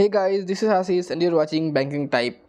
Hey guys, this is Asis and you're watching Banking Type.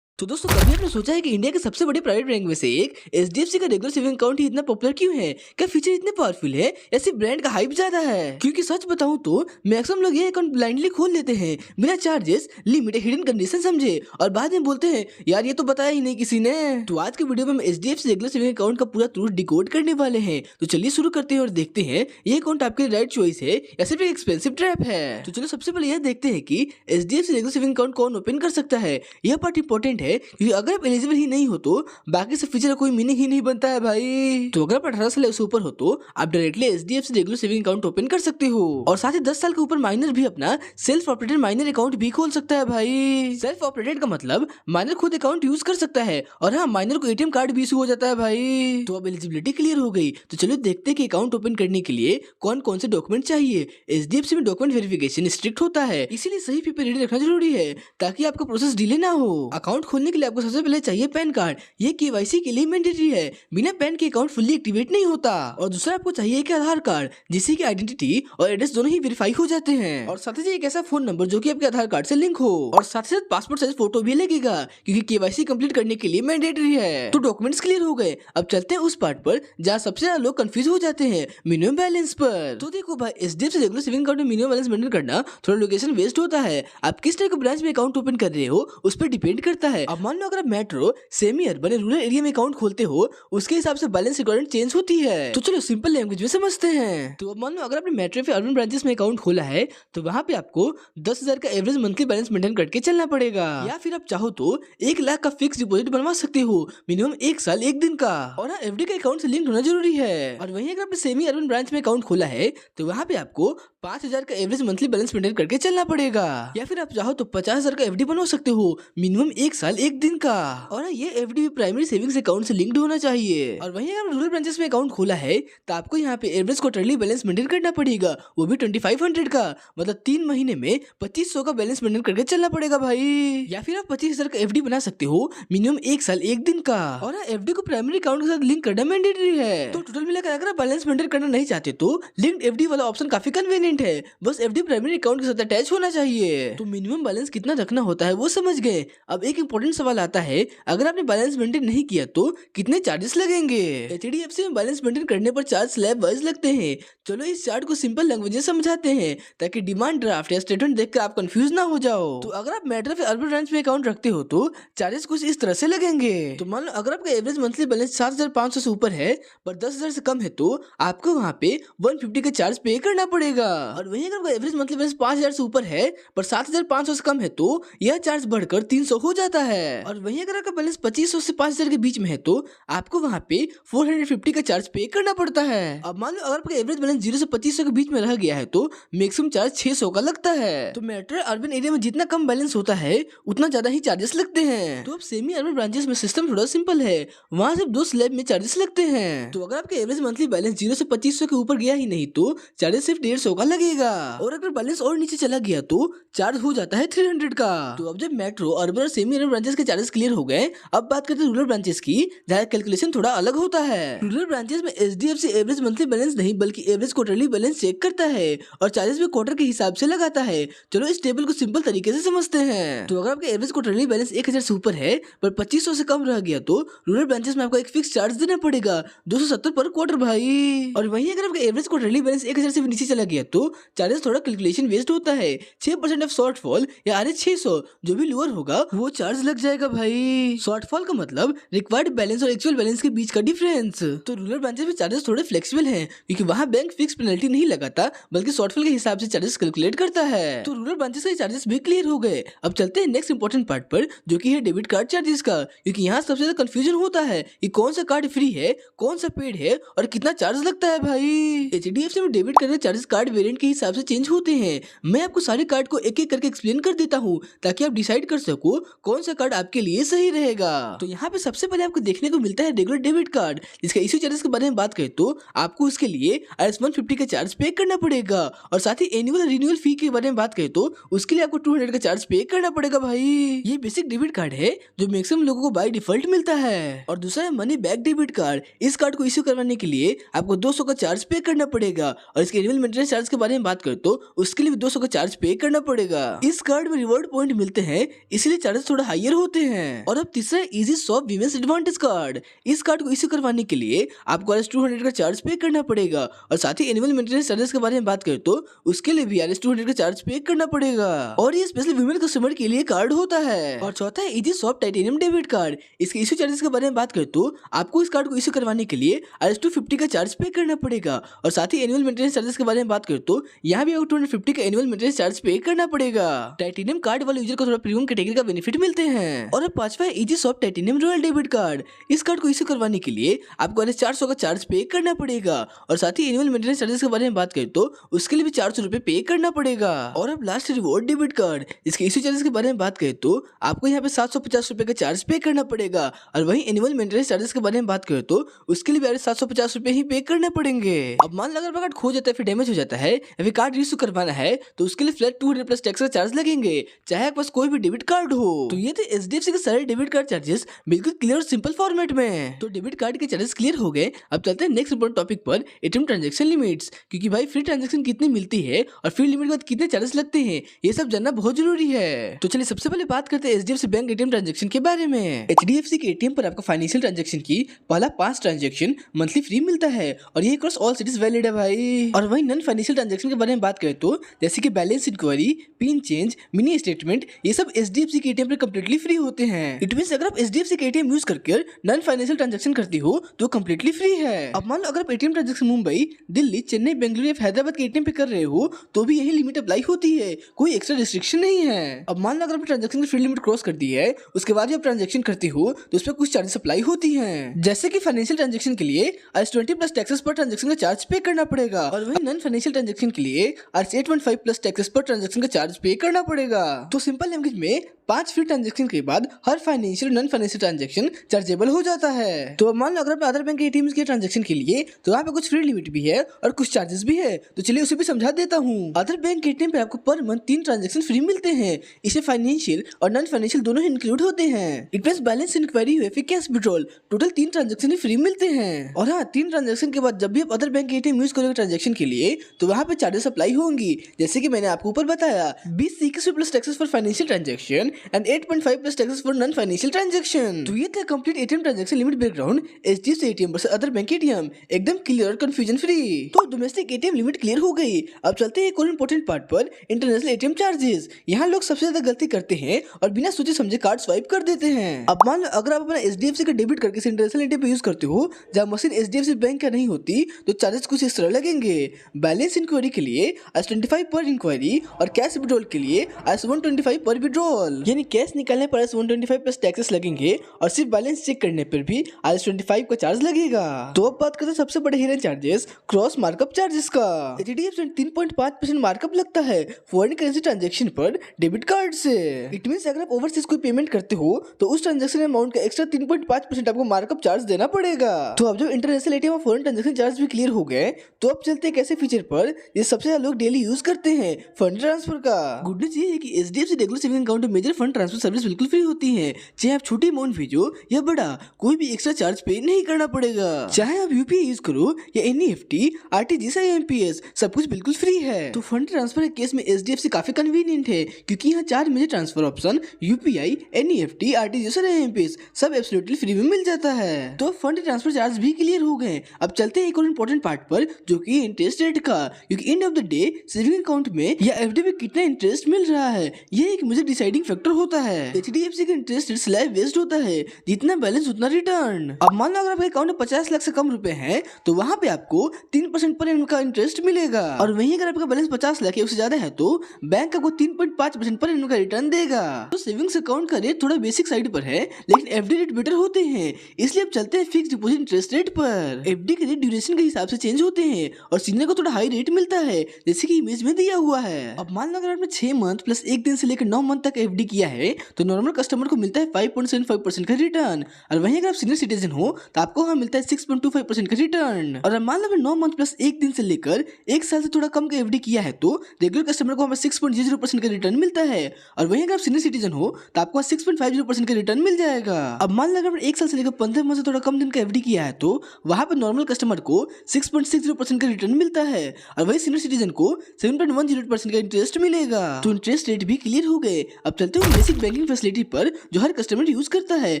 तो दोस्तों कभी आपने सोचा है कि इंडिया के सबसे बड़े प्राइवेट बैंक में से एक एचडीएफसी का रेगुलर सेविंग अकाउंट ही इतना पॉपुलर क्यों है? क्या फीचर इतने पावरफुल है या सिर्फ ब्रांड का हाइप ज्यादा है? क्योंकि सच बताऊं तो मैक्सिमम लोग ये अकाउंट ब्लाइंडली खोल लेते हैं बिना चार्जेस, लिमिट, हिडन कंडीशन समझे और बाद में बोलते हैं यार ये तो बताया ही नहीं किसी ने। तो आज के वीडियो में हम एचडीएफसी रेगुलर सेविंग अकाउंट का पूरा ट्रूथ डिकोड करने वाले हैं। तो चलिए शुरू करते हैं और देखते हैं ये अकाउंट आपके लिए राइट चॉइस है या सिर्फ एक एक्सपेंसिव ट्रैप है। तो चलो सबसे पहले यह देखते हैं कि एचडीएफसी रेगुलर सेविंग अकाउंट कौन ओपन कर सकता है। यह पार्ट इंपॉर्टेंट है क्योंकि अगर आप एलिजिबल ही नहीं हो तो बाकी सब फीचर का कोई मीनिंग ही नहीं बनता है भाई। तो अगर आप 18 साल से ऊपर हो तो आप directly HDFC regular saving account open कर सकते हो और साथ ही 10 साल के ऊपर माइनर भी अपना सेल्फ ऑपरेटेड माइनर अकाउंट भी खोल सकता है भाई। सेल्फ ऑपरेटेड का मतलब माइनर खुद अकाउंट यूज कर सकता है और हाँ माइनर को एटीएम कार्ड भी इशू हो जाता है भाई। तो अब एलिजिबिलिटी क्लियर हो गई तो चलो देखते हैं कि अकाउंट ओपन करने के लिए कौन कौन से डॉक्यूमेंट चाहिए। एचडीएफसी में डॉक्यूमेंट वेरिफिकेशन स्ट्रिक्ट होता है, इसीलिए सही पेपर रेडी रखना जरूरी है ताकि आपका प्रोसेस डिले ना हो। अकाउंट खोलने के लिए आपको सबसे पहले चाहिए पैन कार्ड, ये केवाईसी के लिए मैंडेटरी है, बिना पैन के अकाउंट फुल्ली एक्टिवेट नहीं होता। और दूसरा आपको चाहिए कि आधार कार्ड जिससे कि आइडेंटिटी और एड्रेस दोनों ही वेरीफाई हो जाते हैं और साथ ही एक ऐसा फोन नंबर जो कि आपके आधार कार्ड से लिंक हो और साथ ही साथ पासपोर्ट साइज फोटो भी लगेगा क्योंकि केवाईसी कंप्लीट करने के लिए मैंडेटरी है। तो डॉक्यूमेंट्स क्लियर हो गए, अब चलते हैं उस पार्ट पर जहाँ सबसे ज्यादा लोग कंफ्यूज हो जाते हैं, मिनिमम बैलेंस पर। तो देखो भाई एचडीएफसी रेगुलर सेविंग अकाउंट में मिनिमम बैलेंस मेंटेन करना थोड़ा लोकेशन वेस्ट होता है। आप किस टाइप के ब्रांच में अकाउंट ओपन कर रहे हो उस पर डिपेंड करता है। अब मान लो अगर आप metro, semi urban, rural area में अकाउंट खोलते हो उसके हिसाब से बैलेंस रिक्वायरमेंट चेंज होती है। तो चलो सिंपल लैंग्वेज में समझते हैं। तो अब मान लो अगर आपने मेट्रो या अर्बन ब्रांचेस में अकाउंट खोला है तो वहाँ पे आपको 10,000 का एवरेज मंथली बैलेंस मेंटेन करके चलना पड़ेगा, या फिर आप चाहो तो 1 लाख का फिक्स डिपॉजिट बनवा सकते हो मिनिमम 1 साल 1 दिन का, और एफडी का अकाउंट से लिंक होना जरूरी है। और वहीं अगर आपने सेमी अर्बन ब्रांच में अकाउंट खोला है तो वहाँ पे आपको 5,000 का एवरेज मंथली बैलेंस मेंटेन करके चलना पड़ेगा, या फिर आप चाहो तो 50,000 का एफडी बनवा सकते हो मिनिमम 1 साल 1 दिन का। और ये एफडी प्राइमरी सेविंग्स अकाउंट से लिंक्ड होना चाहिए। और वहीं अगर रूरल ब्रांचेस में अकाउंट खोला है तो आपको यहाँ पे एवरेज क्वार्टरली बैलेंस मेंटेन करना पड़ेगा, वो भी 2500 का, मतलब 3 महीने में 2500 का बैलेंस मेंटेन करके चलना पड़ेगा भाई। या फिर आप 25,000 का एफडी बना सकते हो मिनिमम 1 साल 1 दिन का, और एफडी को प्राइमरी अकाउंट के साथ लिंक करना मैंडेटरी है। तो टोटल मिलाकर अगर आप बैलेंस मेंटेन करना नहीं चाहते तो लिंक्ड एफडी वाला ऑप्शन काफी कन्वीनियंट है, बस एफडी प्राइमरी अकाउंट के साथ अटैच होना चाहिए। तो मिनिमम बैलेंस कितना रखना होता है वो समझ गए। अब एक इंपॉर्टेंट सवाल आता है, अगर आपने बैलेंस मेंटेन नहीं किया तो कितने चार्जेस लगेंगे। एचडीएफसी में बैलेंस मेंटेन करने पर चार्ज स्लैब वाइज लगते हैं। चलो इस चार्ट को सिंपल लैंग्वेज में समझाते हैं ताकि डिमांड ड्राफ्ट या स्टेटमेंट देखकर आप कंफ्यूज ना हो जाओ। तो अगर आप मेट्रो या अर्बन ब्रांच में अकाउंट रखते हो तो चार्जेस कुछ इस तरह से लगेंगे। तो मान लो अगर आपका एवरेज मंथली बैलेंस 7,500 से ऊपर है पर 10,000 से कम है तो आपको वहाँ पे 150 का चार्ज पे करना पड़ेगा। और वहीं अगर आपका एवरेज मंथली बैलेंस 5,000 से ऊपर है पर 7,500 से कम है तो यह चार्ज बढ़कर 300 हो जाता है। और वहीं अगर आपका बैलेंस 2,500 से 5,000 के बीच में है तो आपको वहाँ पे 450 का चार्ज पे करना पड़ता है। अब मान लो अगर आपका एवरेज बैलेंस 0 से 2,500 के बीच में रह गया है तो मैक्सिमम चार्ज 600 का लगता है। तो मेट्रो अर्बन एरिया में जितना कम बैलेंस होता है उतना ज्यादा ही चार्जेस लगते हैं। तो अब सेमी अर्बन ब्रांचेस में सिस्टम थोड़ा सिंपल है, वहाँ सिर्फ 2 स्लैब में चार्जेस लगते हैं। तो अगर आपका एवरेज मंथली बैलेंस 0 से 2,500 के ऊपर गया ही नहीं तो चार्जेस सिर्फ 150 का लगेगा, और अगर बैलेंस और नीचे चला गया तो चार्ज हो जाता है 300 का। तो अब जब मेट्रो अर्बन और सेमी अर्बन ब्रांचेस के चार्जेस क्लियर हो गए, अब बात करते हैं रूरल ब्रांचेस की, जहाँ कैलकुलेशन थोड़ा अलग होता है। रूरल ब्रांचेस में एचडीएफसी एवरेज मंथली बैलेंस नहीं बल्कि एवरेज क्वार्टरली बैलेंस चेक करता है और चार्जेस भी क्वार्टर के हिसाब से लगाता है। चलो इस टेबल को सिंपल तरीके से समझते हैं। तो अगर आपका एवरेज क्वार्टरली बैलेंस 1,000 से ऊपर है पर 2,500 से कम रह गया तो रूरल ब्रांचेस में आपको एक फिक्स चार्ज देना पड़ेगा 270 पर क्वार्टर भाई। और वहीं अगर आपका एवरेज क्वार्टरली बैलेंस 1,000 से भी नीचे चला गया तो चार्जेस थोड़ा कैलकुलेशन वेस्ट होता है, 6% ऑफ शॉर्टफॉल या आर 600 जो भी लोअर होगा वो चार्ज लग जाएगा भाई। शॉर्टफॉल का मतलब रिक्वायर्ड बैलेंस और एक्चुअल बैलेंस के बीच का डिफरेंस। तो रूरल ब्रांचेस में चार्जेस थोड़े फ्लेक्सिबल हैं क्योंकि वहाँ बैंक फिक्स पेनल्टी नहीं लगाता बल्कि शॉर्टफॉल के हिसाब से चार्जेस कैलकुलेट करता है। तो रूरल ब्रांचेस के चार्जेस भी क्लियर हो गए। अब चलते हैं नेक्स्ट इंपॉर्टेंट पार्ट पर जो कि है डेबिट कार्ड चार्जेस का, क्योंकि यहाँ सबसे ज्यादा कंफ्यूजन होता है कि कौन सा कार्ड फ्री है, कौन सा पेड है और कितना चार्ज लगता है भाई। एचडीएफसी में डेबिट कार्ड के चार्जेस कार्ड वेरिएंट के हिसाब से चेंज होते हैं। मैं आपको सारे कार्ड को एक एक करके एक्सप्लेन कर देता हूँ ताकि आप डिसाइड कर सको कौन सा कार्ड आपके लिए सही रहेगा। तो यहाँ पे सबसे पहले आपको देखने को मिलता है रेगुलर डेबिट कार्ड, जिसका इश्यू चार्जेस के बारे में बात करें तो आपको उसके लिए IRS-150 का चार्ज पे करना पड़ेगा, और साथ ही एनुअल रिन्यूअल फी के बारे में बात करें तो उसके लिए आपको 200 का चार्ज पे करना पड़ेगा भाई। ये बेसिक डेबिट कार्ड है जो मैक्सिमम लोगों को बाय डिफॉल्ट मिलता है। और दूसरा है मनी बैक डेबिट कार्ड। इस कार्ड को इश्यू करवाने के लिए आपको 200 का चार्ज पे करना पड़ेगा, और इसके एनुअल मेंटेनेंस चार्ज के बारे में बात करें तो उसके लिए भी 200 का चार्ज पे करना पड़ेगा। इस कार्ड में रिवॉर्ड पॉइंट मिलते हैं, इसलिए चार्जेस थोड़ा हायर होते हैं। और अब तीसरा है easy shop women's advantage card. इस कार्ड को इश्यू करवाने के लिए आपको IRS-200 का चार्ज पे करना पड़ेगा, और साथ ही एनुअल मेंटेनेंस चार्जेस के बारे में बात करें तो उसके लिए भी IRS-200 का चार्ज पे करना पड़ेगा, और ये स्पेशली वीमेन कस्टमर के लिए कार्ड होता है। और चौथा है easy shop titanium debit card. इसके इश्यू चार्जेस के बारे में बात करें तो आपको इस कार्ड को इश्यू करवाने के लिए IRS-250 का चार्ज पे करना पड़ेगा, और साथ ही एनुअल मेंटेनेंस चार्जेस के बारे में बात करें तो यहाँ भी आपको 250 का एनुअल मेंटेनेंस चार्ज पे करना पड़ेगा। टाइटेनियम कार्ड वाले यूजर को थोड़ा प्रीमियम कैटेगरी का बेनिफिट मिलते हैं। और अब पांचवा है easy shop titanium royal debit card. इस कार्ड को इश्यू करवाने के लिए आपको IRS-400 का चार्ज पे करना पड़ेगा, और साथ ही एनुअल मेंटेनेंस चार्जेस के बारे में बात करें तो उसके लिए भी 400 रुपए पे करना पड़ेगा। और अब लास्ट रिवॉर्ड डेबिट कार्ड। इसके इश्यू चार्जेस के बारे में बात करें तो आपको यहाँ पे 750 रुपए का चार्ज पे करना पड़ेगा, और वहीं एनुअल मेंटेनेंस चार्जेस के बारे में बात करें तो उसके लिए भी 750 रुपए ही पे करने पड़ेंगे। अब मान लो अगर कार्ड खो जाता है, फिर डैमेज हो जाता है, या फिर कार्ड रीइश्यू करवाना है तो उसके लिए फ्लैट 200 प्लस टैक्स का चार्ज लगेंगे, चाहे आपके पास कोई भी डेबिट कार्ड हो। तो ये थे HDFC के सारे डेबिट कार्ड चार्जेस बिल्कुल क्लियर और सिंपल फॉर्मेट में। तो डेबिट कार्ड के चार्जेस क्लियर हो गए। अब चलते हैं नेक्स्ट इंपॉर्टेंट टॉपिक पर, ATM ट्रांजेक्शन लिमिट्स। क्योंकि भाई फ्री ट्रांजेक्शन कितनी मिलती है और फ्री लिमिट के बाद कितने चार्जेस लगते हैं, ये सब जानना बहुत जरूरी है। तो चलिए सबसे पहले बात करते हैं HDFC बैंक ATM ट्रांजेक्शन के बारे में। HDFC के ATM पर आपको फाइनेंशियल ट्रांजेक्शन की पहला 5 ट्रांजेक्शन मंथली फ्री मिलता है, और ये अक्रॉस ऑल सिटीज वैलिड है भाई। और वहीं नॉन फाइनेंशियल ट्रांजेक्शन के बारे में बात करें तो जैसे कि balance inquiry, pin change, mini statement, ये सब HDFC के ATM पर कंप्लीटली फ्री होते हैं। इट मींस अगर आप HDFC के ATM यूज करके नॉन फाइनेंशियल ट्रांजेक्शन करती हो तो कंप्लीटली फ्री है। अब मान लो अगर आप ATM ट्रांजेक्शन मुंबई, दिल्ली, चेन्नई, बेंगलुरु या हैदराबाद के ATM पे कर रहे हो तो भी यही लिमिट अप्लाई होती है, कोई एक्स्ट्रा रिस्ट्रिक्शन नहीं है। अब मान लो अगर आप ट्रांजेक्शन की फ्री लिमिट क्रॉस कर दी है, उसके बाद भी आप ट्रांजेक्शन करती हो तो उस पर कुछ चार्जेस अप्लाई होती हैं। जैसे कि फाइनेंशियल ट्रांजेक्शन के लिए IRS-20 plus taxes per transaction का चार्ज पे करना पड़ेगा, और वही नॉन फाइनेंशियल ट्रांजेक्शन के लिए IRS-815 plus taxes per transaction का चार्ज पे करना पड़ेगा। तो सिंपल लैंग्वेज में 5 फ्री ट्रांजेक्शन के बाद हर financial non financial transaction chargeable हो जाता है। तो अब मान लो अगर आपने अदर बैंक के ATM के ट्रांजेक्शन के लिए तो वहाँ पे कुछ फ्री लिमिट भी है और कुछ चार्जेस भी है, तो चलिए उसे भी समझा देता हूँ। अदर बैंक के ATM पे आपको पर मंथ 3 ट्रांजेक्शन फ्री मिलते हैं, इसमें फाइनेंशियल और नॉन फाइनेंशियल दोनों ही इंक्लूड होते हैं। इट मींस बैलेंस इंक्वायरी हुए फिर cash withdrawal, total 3 transaction free मिलते हैं। और हाँ, 3 ट्रांजेक्शन के बाद जब भी आप अदर बैंक के ATM यूज करोगे ट्रांजेक्शन के लिए तो वहाँ पे चार्जेस अप्लाई होंगी, जैसे कि मैंने आपको ऊपर बताया 20 CKC plus taxes for financial transaction and 8.5 plus taxes for non financial transaction. तो ये था complete ATM transaction limit background HDFC ATM versus other bank ATM, एकदम क्लियर और कंफ्यूजन फ्री। तो डोमेस्टिक ATM लिमिट क्लियर हो गई। अब चलते हैं एक और इंपॉर्टेंट पार्ट पर, इंटरनेशनल ATM चार्जेस। यहाँ लोग सबसे ज्यादा गलती करते हैं और बिना सोचे समझे कार्ड स्वाइप कर देते हैं। अब मान लो अगर आप अपना HDFC का डेबिट करके इंटरनेशनल ATM यूज करते हो जहाँ मशीन HDFC बैंक का नहीं होती तो चार्जेस कुछ इस तरह लगेंगे। बैलेंस इंक्वायरी के लिए IRS-25 पर इंक्वायरी, और कैश विड्रॉल के लिए IRS-125 पर विड्रॉल, यानी कैश निकालने पर IRS-125 प्लस टैक्सेस लगेंगे, और सिर्फ बैलेंस चेक करने पर भी IRS-25 का चार्ज लगेगा। तो अब बात करते हैं सबसे बड़े hidden charges, cross markup charges का। HDFC 3.5% मार्कअप लगता है फॉरेन करेंसी ट्रांजेक्शन पर डेबिट कार्ड से। इट मींस अगर आप ओवरसीज कोई पेमेंट करते हो तो उस ट्रांजेक्शन अमाउंट का एक्स्ट्रा 3.5% आपको मार्कअप चार्ज देना पड़ेगा। तो अब जब इंटरनेशनल ATM और फॉरेन ट्रांजेक्शन चार्ज भी क्लियर हो गए तो अब चलते हैं कैसे फीचर पर ये सबसे ज्यादा लोग डेली यूज करते हैं, फंड ट्रांसफर का। गुड न्यूज ये है कि HDFC रेगुलर सेविंग अकाउंट में मेजर फंड ट्रांसफर सर्विस बिल्कुल फ्री होती है, चाहे आप छोटी अमाउंट भेजो या बड़ा, कोई भी एक्स्ट्रा चार्ज पे नहीं करना पड़ेगा। चाहे आप UPI यूज करो या NEFT, RTGS या MPS, सब कुछ बिल्कुल फ्री है। तो फंड ट्रांसफर के केस में HDFC काफी कन्वीनियंट है, क्योंकि यहाँ 4 major transfer option UPI, NEFT, RTGS और MPS सब एब्सोल्युटली फ्री में मिल जाता है। तो फंड ट्रांसफर चार्ज भी क्लियर हो गए। अब चलते हैं एक और इम्पोर्टेंट पार्ट पर, जो कि इंटरेस्ट रेट का, क्योंकि end of the day saving account में या FD में कितना इंटरेस्ट मिल रहा है ये एक मुझे डिसाइडिंग फैक्टर होता है। HDFC का इंटरेस्ट रेट स्लैब बेस्ड होता है, जितना बैलेंस उतना रिटर्न। अब मान लो अगर आपके अकाउंट में 50 लाख से कम रुपए हैं तो वहाँ पे आपको 3% पर एनम का इंटरेस्ट मिलेगा, और वहीं अगर आपका बैलेंस 50 लाख या उससे ज्यादा है तो बैंक आपको 3.5% पर एनम का रिटर्न देगा। तो सेविंग्स अकाउंट का रेट थोड़ा बेसिक साइड पर है, लेकिन FD रेट बेटर होते हैं, इसलिए अब चलते हैं फिक्स डिपॉजिट इंटरेस्ट रेट पर। FD के रेट ड्यूरेशन के हिसाब से चेंज होते हैं और सीनियर को थोड़ा हाई रेट मिलता है, जैसे कि इमेज में दिया हुआ है। अब मान लो अगर आपने 6 मंथ प्लस 1 दिन से लेकर 9 मंथ तक FD किया है तो नॉर्मल कस्टमर को मिलता है 5.75% का रिटर्न, और वहीं अगर आप सीनियर सिटीजन हो तो आपको वहाँ मिलता है 6.25% का रिटर्न। और मान लो 9 मंथ प्लस 1 दिन से लेकर 1 साल से थोड़ा कम का एफडी किया है तो रेगुलर कस्टमर को हमें 6.00% का रिटर्न मिलता है, और वहीं अगर आप सीनियर सिटीजन हो तो आपको 6.50% का रिटर्न मिल जाएगा। अब मान लो अगर 1 साल से लेकर 15 मंथ से थोड़ा कम दिन का एफडी किया है तो वहाँ पर नॉर्मल कस्टमर को 6.60% का रिटर्न मिलता है, और वही सीनियर सिटीजन को 7.10% का इंटरेस्ट मिलेगा। तो इंटरेस्ट रेट भी क्लियर हो गए। अब चलते हैं बेसिक बैंकिंग फैसिलिटी पर जो हर कस्टमर यूज करता है,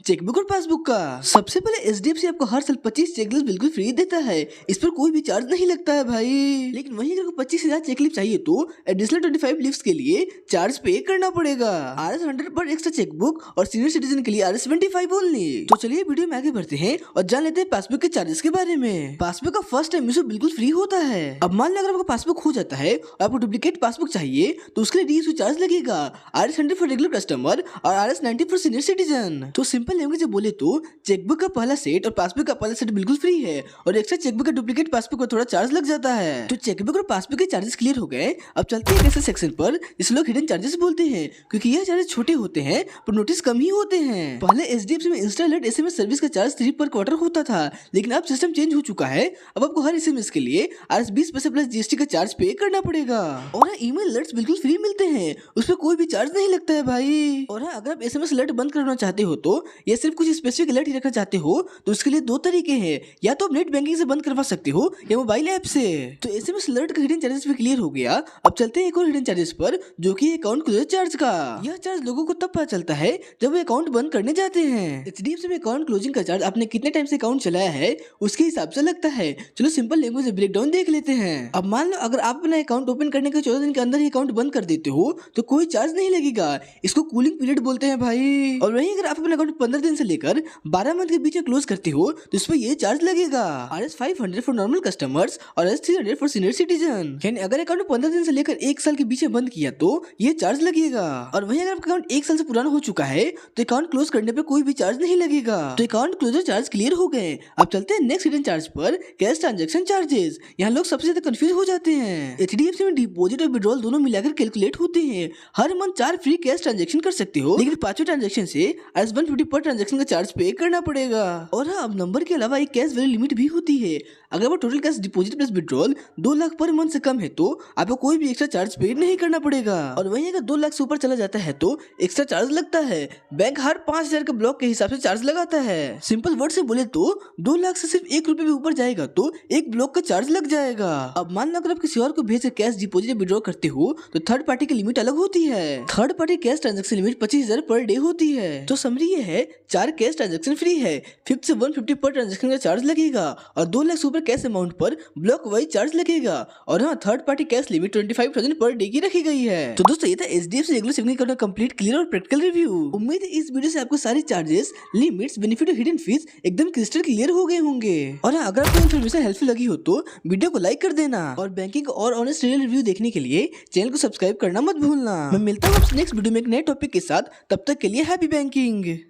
चेकबुक और पासबुक का। सबसे पहले एचडीएफसी आपको हर साल 25 चेकलिप बिल्कुल फ्री देता है, इस पर कोई भी चार्ज नहीं लगता है भाई। लेकिन वहीं अगर 25,000 चेकलिप चाहिए तो एडिशनल 25 लिप्स के लिए चार्ज पे करना पड़ेगा। RS 100 पर एक्स्ट्रा चेकबुक और सीनियर सिटीजन के लिए RS 75 ओनली। तो चलिए वीडियो में आगे बढ़ते हैं और जान लेते हैं पासबुक के चार्जेस के बारे में। पासबुक का फर्स्ट टाइम यूज बिल्कुल फ्री होता है। अब मान लो अगर आपका पासबुक खो जाता है और आपको डुप्लीकेट पासबुक चाहिए तो उसके लिए रीइश्यू चार्ज लगेगा, RS 100 फॉर रेगुलर कस्टमर और RS 90 फॉर सीनियर सिटीजन। तो सिंपल लैंग्वेज में बोले तो चेकबुक का पहला सेट और पासबुक का पहला सेट बिल्कुल फ्री है, और एक्स्ट्रा चेकबुक का डुप्लीकेट पासबुक पर थोड़ा चार्ज लग जाता है। तो चेकबुक और पासबुक के चार्जेस क्लियर हो गए। अब चलते हैं ऐसे सेक्शन पर जिसे लोग हिडन चार्जेस बोलते हैं, क्योंकि यह चार्जेस छोटे होते हैं पर नोटिस कम ही होते हैं। पहले एचडीएफसी में इंस्टा अलर्ट एसएमएस सर्विस का चार्ज 3 पर क्वार्टर होता था, लेकिन अब सिस्टम चेंज हो चुका है। अब आपको हर एसएमएस के लिए RS 20 पैसे प्लस जीएसटी का चार्ज पे करना पड़ेगा। और हाँ, ईमेल अलर्ट्स बिल्कुल फ्री मिलते हैं, उस पर कोई भी चार्ज नहीं लगता है भाई। और हाँ, अगर आप एसएमएस अलर्ट बंद करना चाहते हो तो या सिर्फ कुछ स्पेसिफिक अलर्ट ही रखना चाहते हो तो उसके लिए 2 तरीके हैं, या तो आप नेट बैंकिंग से बंद करवा सकते हो या मोबाइल ऐप से। तो एसएमएस अलर्ट का हिडन चार्जेस भी क्लियर हो गया। अब चलते हैं एक और हिडन चार्जेस पर जो कि अकाउंट क्लोजर चार्ज का। यह चार्ज लोगों को तब पता चलता है जब वे अकाउंट बंद करने जाते हैं। एचडीएफसी में अकाउंट क्लोजिंग का चार्ज आपने कितने टाइम से अकाउंट चलाया है उसके हिसाब से लगता है। चलो सिंपल लैंग्वेज में ब्रेकडाउन देख लेते हैं। अब मान लो अगर आप अपना अकाउंट ओपन करने के 14 दिन के अंदर ही अकाउंट बंद कर देते हो तो कोई चार्ज नहीं लगेगा, इसको कूलिंग पीरियड बोलते हैं भाई। और वहीं अगर आप अपना अकाउंट 15 दिन से लेकर 12 मंथ के बीच में क्लोज करते हो तो इस पर ये चार्ज लगेगा, RS 500 फॉर नॉर्मल कस्टमर्स और RS 300 फॉर सीनियर सिटीजन। यानी अगर अकाउंट 15 दिन से लेकर 1 साल के बीच में बंद किया तो ये चार्ज लगेगा। और वहीं अगर आपका अकाउंट 1 साल से पुराना हो चुका है तो अकाउंट क्लोज करने पे कोई भी चार्ज नहीं लगेगा। तो अकाउंट क्लोजर चार्ज क्लियर हो गए। अब चलते हैं नेक्स्ट हिडन चार्ज पर, कैश ट्रांजैक्शन चार्जेस। यहाँ लोग सबसे ज्यादा कंफ्यूज हो जाते हैं। एचडीएफसी में डिपॉजिट और विड्रॉल दोनों मिलाकर कैलकुलेट होते हैं। हर मंथ 4 फ्री कैश ट्रांजैक्शन कर सकते हो, लेकिन 5वें ट्रांजैक्शन से RS 150 पर ट्रांजैक्शन का चार्ज पे करना पड़ेगा। और हाँ, अब नंबर के अलावा एक कैश वैल्यू लिमिट भी होती है। अगर वो total cash deposit plus withdrawal 2 lakh per month से कम है तो आपको कोई भी एक्स्ट्रा चार्ज पे नहीं करना पड़ेगा। और वहीं अगर 2 लाख से ऊपर चला जाता है तो एक्स्ट्रा चार्ज लगता है। बैंक हर 5,000 के ब्लॉक के हिसाब से चार्ज लगाता है। सिंपल वर्ड से बोले तो 2 लाख से सिर्फ 1 रुपए भी ऊपर जाएगा तो 1 ब्लॉक का चार्ज लग जाएगा। अब मान लो अगर आप किसी और को भेज कर कैश डिपॉजिट या विड्रॉ करते हो तो थर्ड पार्टी की लिमिट अलग होती है। Third party cash transaction limit 25,000 per day होती है। तो समरी ये है, 4 कैश ट्रांजैक्शन फ्री है, 5th से 150 पर ट्रांजैक्शन का चार्ज लगेगा, और 2 लाख से ऊपर कैश अमाउंट पर ब्लॉक वाइज चार्ज लगेगा। और हाँ, third party cash limit 25,000 per day की रखी गई है। तो दोस्तों ये था एचडीएफसी रेगुलर सेविंग अकाउंट का कंप्लीट, क्लियर और प्रैक्टिकल रिव्यू। उम्मीद है इस वीडियो से आपको सारी चार्जेस, लिमिट्स, बेनिफिट और हिडन फीस एकदम क्रिस्टल क्लियर हो गए होंगे। और हाँ, अगर आपको इन्फॉर्मेशन हेल्पफुल लगी हो तो वीडियो को लाइक कर देना, और बैंकिंग और ऑनेस्ट रियल रिव्यू देखने के लिए चैनल को सब्सक्राइब करना मत भूलना। मैं मिलता हूँ आपसे नेक्स्ट वीडियो में एक नए टॉपिक के साथ, तब तक के लिए हैप्पी बैंकिंग।